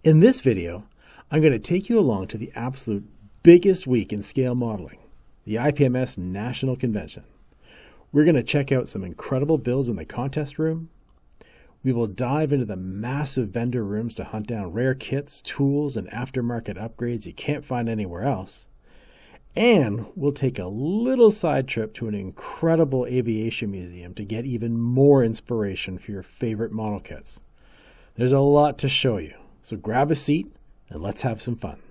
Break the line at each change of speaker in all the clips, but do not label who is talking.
In this video, I'm going to take you along to the absolute biggest week in scale modeling, the IPMS National Convention. We're going to check out some incredible builds in the contest room. We will dive into the massive vendor rooms to hunt down rare kits, tools, and aftermarket upgrades you can't find anywhere else. And we'll take a little side trip to an incredible aviation museum to get even more inspiration for your favorite model kits. There's a lot to show you. So grab a seat and let's have some fun.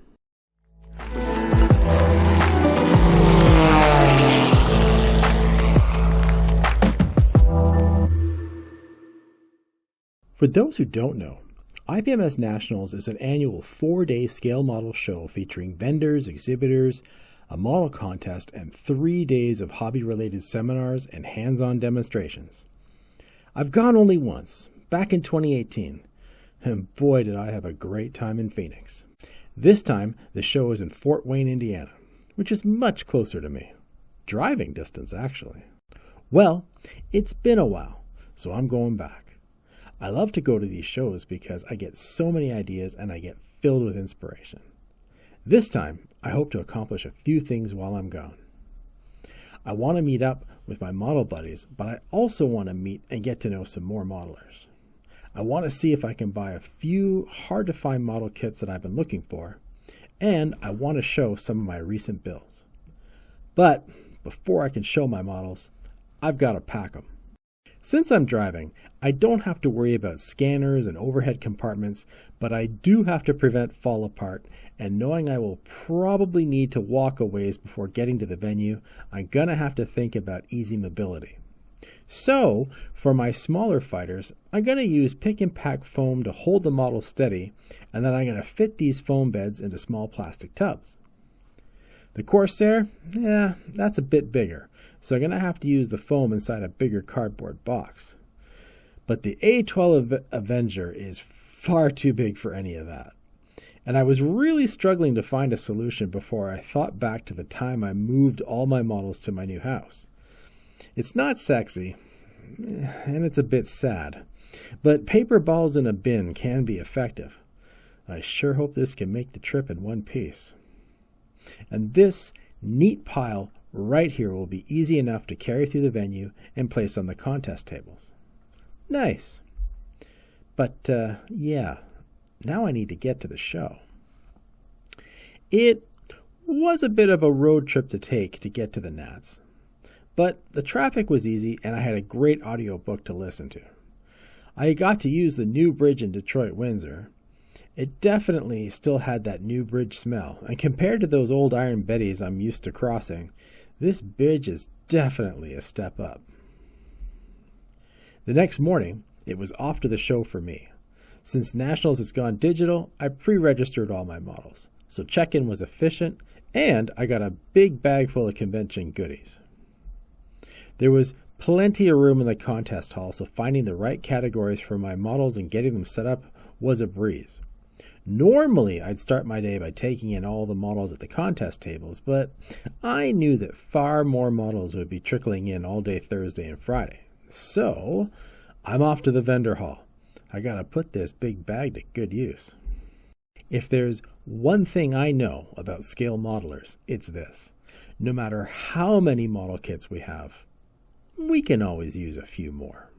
For those who don't know, IPMS Nationals is an annual 4-day scale model show featuring vendors, exhibitors, a model contest, and 3 days of hobby-related seminars and hands-on demonstrations. I've gone only once, back in 2018. And boy, did I have a great time in Phoenix. This time, the show is in Fort Wayne, Indiana, which is much closer to me. Driving distance, actually. Well, it's been a while, so I'm going back. I love to go to these shows because I get so many ideas and I get filled with inspiration. This time, I hope to accomplish a few things while I'm gone. I want to meet up with my model buddies, but I also want to meet and get to know some more modelers. I want to see if I can buy a few hard-to-find model kits that I've been looking for, and I want to show some of my recent builds. But before I can show my models, I've got to pack them. Since I'm driving, I don't have to worry about scanners and overhead compartments, but I do have to prevent fall apart, and knowing I will probably need to walk a ways before getting to the venue, I'm going to have to think about easy mobility. So, for my smaller fighters, I'm going to use pick and pack foam to hold the model steady, and then I'm going to fit these foam beds into small plastic tubs. The Corsair, that's a bit bigger, so I'm going to have to use the foam inside a bigger cardboard box. But the A12 Avenger is far too big for any of that. And I was really struggling to find a solution before I thought back to the time I moved all my models to my new house. It's not sexy, and it's a bit sad, but paper balls in a bin can be effective. I sure hope this can make the trip in one piece. And this neat pile right here will be easy enough to carry through the venue and place on the contest tables. Nice. But now I need to get to the show. It was a bit of a road trip to take to get to the Nats. But the traffic was easy and I had a great audiobook to listen to. I got to use the new bridge in Detroit-Windsor. It definitely still had that new bridge smell, and compared to those old Iron Bettys I'm used to crossing, this bridge is definitely a step up. The next morning, it was off to the show for me. Since Nationals has gone digital, I pre-registered all my models, so check-in was efficient, and I got a big bag full of convention goodies. There was plenty of room in the contest hall, so finding the right categories for my models and getting them set up was a breeze. Normally, I'd start my day by taking in all the models at the contest tables, but I knew that far more models would be trickling in all day Thursday and Friday. So, I'm off to the vendor hall. I gotta put this big bag to good use. If there's one thing I know about scale modelers, it's this. No matter how many model kits we have, we can always use a few more.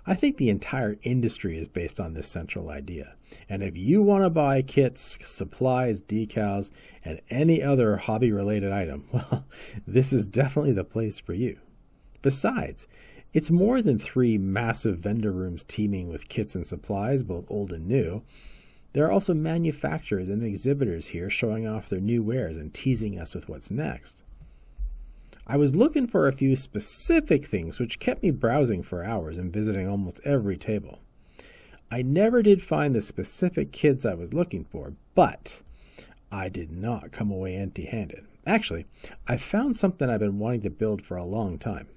I think the entire industry is based on this central idea. And if you want to buy kits, supplies, decals, and any other hobby-related item, well, this is definitely the place for you. Besides, it's more than 3 massive vendor rooms teeming with kits and supplies, both old and new. There are also manufacturers and exhibitors here showing off their new wares and teasing us with what's next. I was looking for a few specific things which kept me browsing for hours and visiting almost every table. I never did find the specific kits I was looking for, but I did not come away empty-handed. Actually, I found something I've been wanting to build for a long time,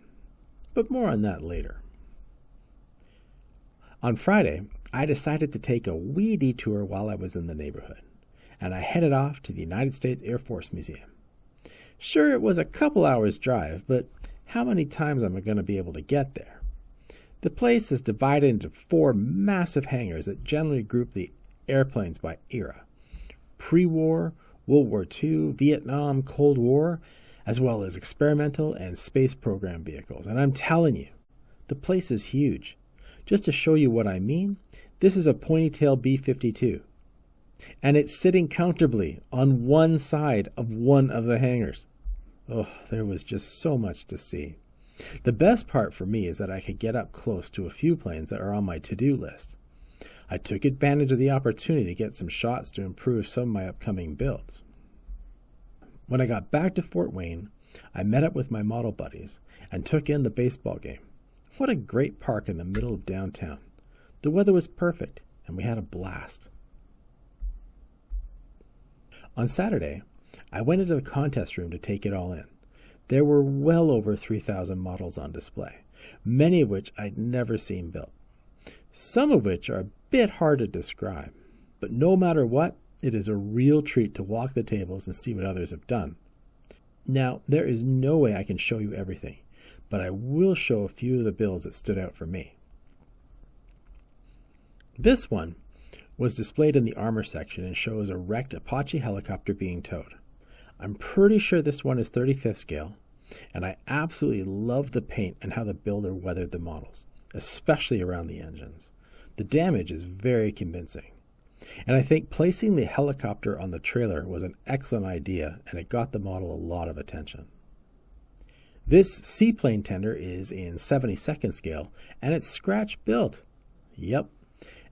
but more on that later. On Friday, I decided to take a wee detour while I was in the neighborhood, and I headed off to the United States Air Force Museum. Sure, it was a couple hours drive, but how many times am I going to be able to get there? The place is divided into 4 massive hangars that generally group the airplanes by era. Pre-war, World War II, Vietnam, Cold War, as well as experimental and space program vehicles. And I'm telling you, the place is huge. Just to show you what I mean, this is a pointy-tail B-52. And it's sitting comfortably on one side of one of the hangars. Oh, there was just so much to see. The best part for me is that I could get up close to a few planes that are on my to-do list. I took advantage of the opportunity to get some shots to improve some of my upcoming builds. When I got back to Fort Wayne, I met up with my model buddies and took in the baseball game. What a great park in the middle of downtown. The weather was perfect, and we had a blast. On Saturday, I went into the contest room to take it all in. There were well over 3,000 models on display, many of which I'd never seen built. Some of which are a bit hard to describe, but no matter what, it is a real treat to walk the tables and see what others have done. Now, there is no way I can show you everything, but I will show a few of the builds that stood out for me. This one was displayed in the armor section and shows a wrecked Apache helicopter being towed. I'm pretty sure this one is 35th scale, and I absolutely love the paint and how the builder weathered the models, especially around the engines. The damage is very convincing. And I think placing the helicopter on the trailer was an excellent idea, and it got the model a lot of attention. This seaplane tender is in 72nd scale, and it's scratch built. Yep,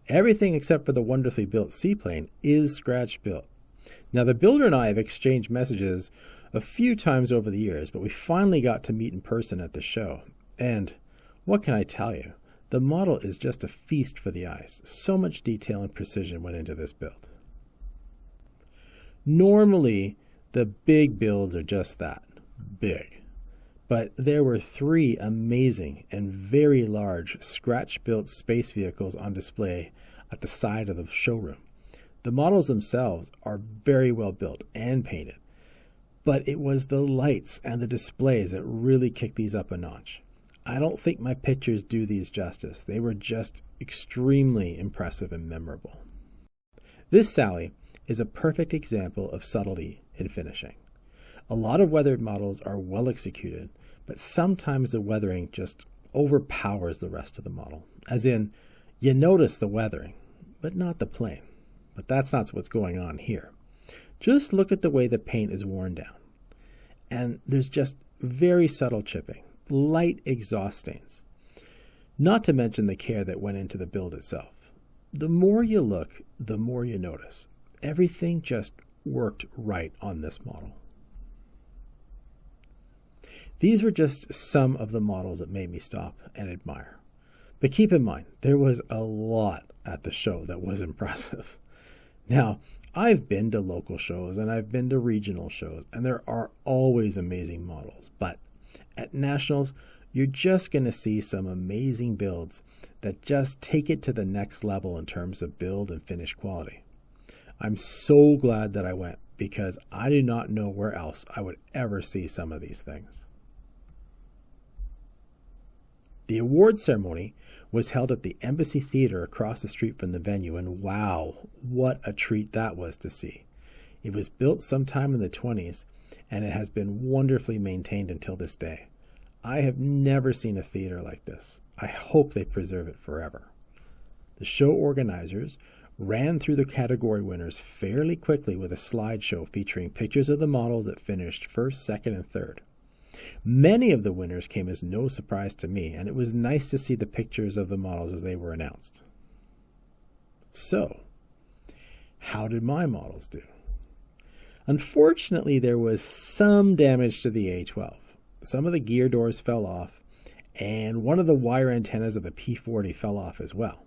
everything except for the wonderfully built seaplane is scratch built. Now, the builder and I have exchanged messages a few times over the years, but we finally got to meet in person at the show. And what can I tell you? The model is just a feast for the eyes. So much detail and precision went into this build. Normally, the big builds are just that, big. But there were 3 amazing and very large scratch-built space vehicles on display at the side of the showroom. The models themselves are very well built and painted, but it was the lights and the displays that really kicked these up a notch. I don't think my pictures do these justice. They were just extremely impressive and memorable. This Sally is a perfect example of subtlety in finishing. A lot of weathered models are well executed, but sometimes the weathering just overpowers the rest of the model. As in, you notice the weathering, but not the plane. But that's not what's going on here. Just look at the way the paint is worn down. And there's just very subtle chipping, light exhaust stains. Not to mention the care that went into the build itself. The more you look, the more you notice. Everything just worked right on this model. These were just some of the models that made me stop and admire. But keep in mind, there was a lot at the show that was impressive. Now, I've been to local shows and I've been to regional shows, and there are always amazing models. But at Nationals, you're just going to see some amazing builds that just take it to the next level in terms of build and finish quality. I'm so glad that I went, because I do not know where else I would ever see some of these things. The award ceremony was held at the Embassy Theater across the street from the venue, and wow, what a treat that was to see. It was built sometime in the 20s, and it has been wonderfully maintained until this day. I have never seen a theater like this. I hope they preserve it forever. The show organizers ran through the category winners fairly quickly with a slideshow featuring pictures of the models that finished first, second, and third. Many of the winners came as no surprise to me, and it was nice to see the pictures of the models as they were announced. So, how did my models do? Unfortunately, there was some damage to the A-12. Some of the gear doors fell off, and one of the wire antennas of the P-40 fell off as well.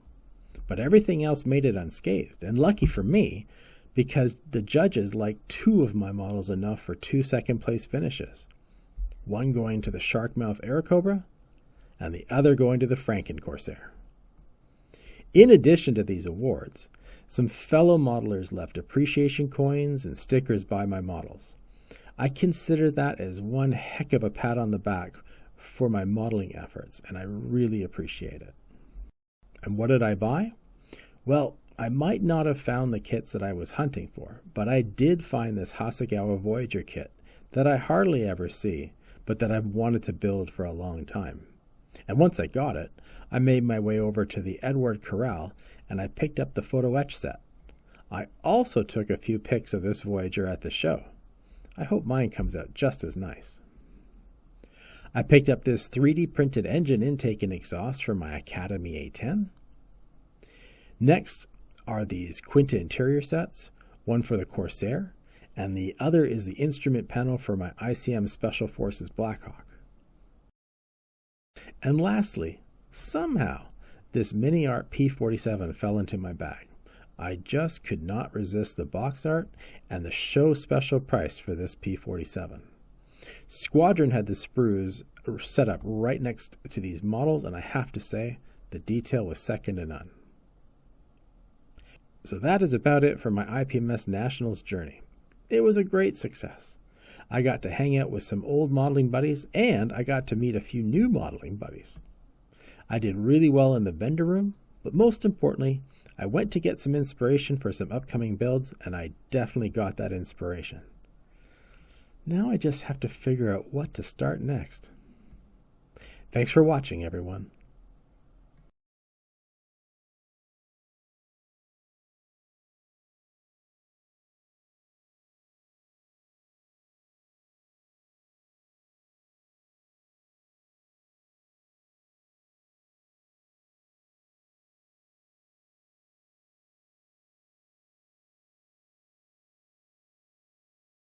But everything else made it unscathed, and lucky for me, because the judges liked 2 of my models enough for 2 second-place finishes. One going to the Sharkmouth Airacobra, and the other going to the Franken Corsair. In addition to these awards, some fellow modelers left appreciation coins and stickers by my models. I consider that as one heck of a pat on the back for my modeling efforts, and I really appreciate it. And what did I buy? Well, I might not have found the kits that I was hunting for, but I did find this Hasegawa Voyager kit that I hardly ever see, but that I've wanted to build for a long time. And once I got it, I made my way over to the Edward Corral and I picked up the photo etch set. I also took a few pics of this Voyager at the show. I hope mine comes out just as nice. I picked up this 3D printed engine intake and exhaust for my Academy A10. Next are these Quinta interior sets, one for the Corsair, and the other is the instrument panel for my ICM Special Forces Blackhawk. And lastly, somehow, this mini art P-47 fell into my bag. I just could not resist the box art and the show special price for this P-47. Squadron had the sprues set up right next to these models, and I have to say, the detail was second to none. So that is about it for my IPMS Nationals journey. It was a great success. I got to hang out with some old modeling buddies, and I got to meet a few new modeling buddies. I did really well in the vendor room, but most importantly, I went to get some inspiration for some upcoming builds, and I definitely got that inspiration. Now I just have to figure out what to start next. Thanks for watching, everyone.